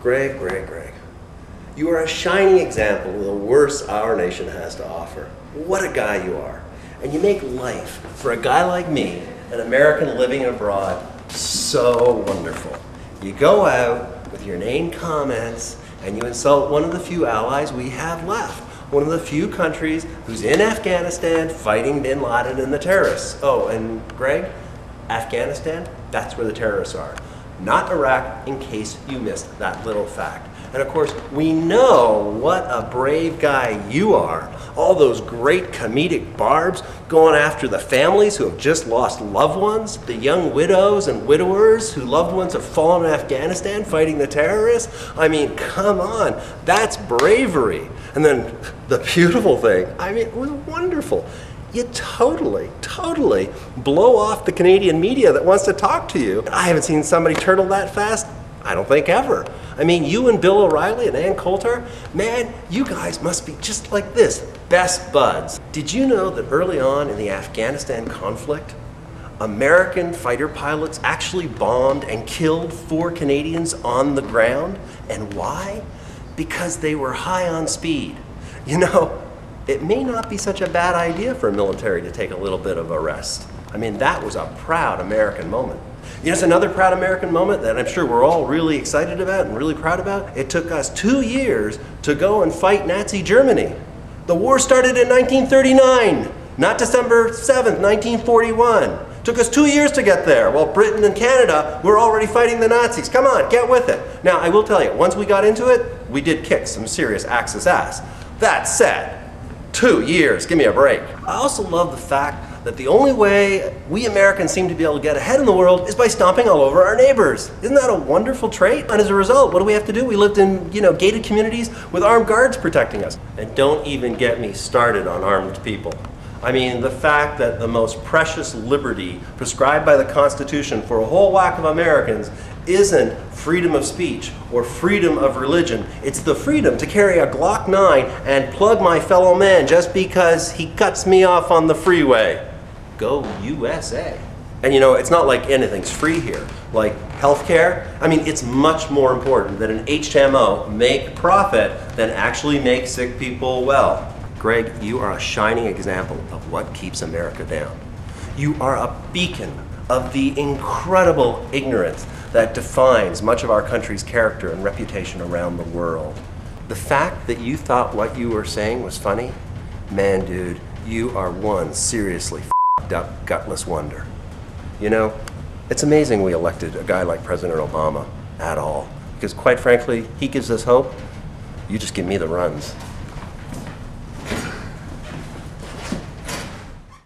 Greg. You are a shining example of the worst our nation has to offer. What a guy you are. And you make life, for a guy like me, an American living abroad, so wonderful. You go out with your inane comments and you insult one of the few allies we have left. One of the few countries who's in Afghanistan fighting bin Laden and the terrorists. Oh, and Greg, Afghanistan, that's where the terrorists are. Not Iraq, in case you missed that little fact. And of course, we know what a brave guy you are. All those great comedic barbs going after the families who have just lost loved ones, the young widows and widowers whose loved ones have fallen in Afghanistan fighting the terrorists. I mean, come on, that's bravery. And then the beautiful thing, I mean, it was wonderful. You totally blow off the Canadian media that wants to talk to you. I haven't seen somebody turtle that fast, I don't think ever. I mean, you and Bill O'Reilly and Ann Coulter, man, you guys must be just like this, best buds. Did you know that early on in the Afghanistan conflict, American fighter pilots actually bombed and killed 4 Canadians on the ground? And why? Because they were high on speed. You know, it may not be such a bad idea for a military to take a little bit of a rest. I mean, that was a proud American moment. You know, it's another proud American moment that I'm sure we're all really excited about and really proud about. It took us 2 years to go and fight Nazi Germany. The war started in 1939, not December 7th, 1941. Took us 2 years to get there, while Britain and Canada were already fighting the Nazis. Come on, get with it. Now, I will tell you, once we got into it, we did kick some serious Axis ass. That said, 2 years, give me a break. I also love the fact that the only way we Americans seem to be able to get ahead in the world is by stomping all over our neighbors. Isn't that a wonderful trait? And as a result, what do we have to do? We lived in, gated communities with armed guards protecting us. And don't even get me started on armed people. I mean, the fact that the most precious liberty prescribed by the Constitution for a whole whack of Americans isn't freedom of speech or freedom of religion. It's the freedom to carry a Glock 9 and plug my fellow man just because he cuts me off on the freeway. Go USA. And it's not like anything's free here. Like healthcare, I mean, it's much more important that an HMO make profit than actually make sick people well. Greg, you are a shining example of what keeps America down. You are a beacon of the incredible ignorance that defines much of our country's character and reputation around the world. The fact that you thought what you were saying was funny, man, dude, you are one seriously f***ed up, gutless wonder. It's amazing we elected a guy like President Obama at all, because quite frankly, he gives us hope. You just give me the runs.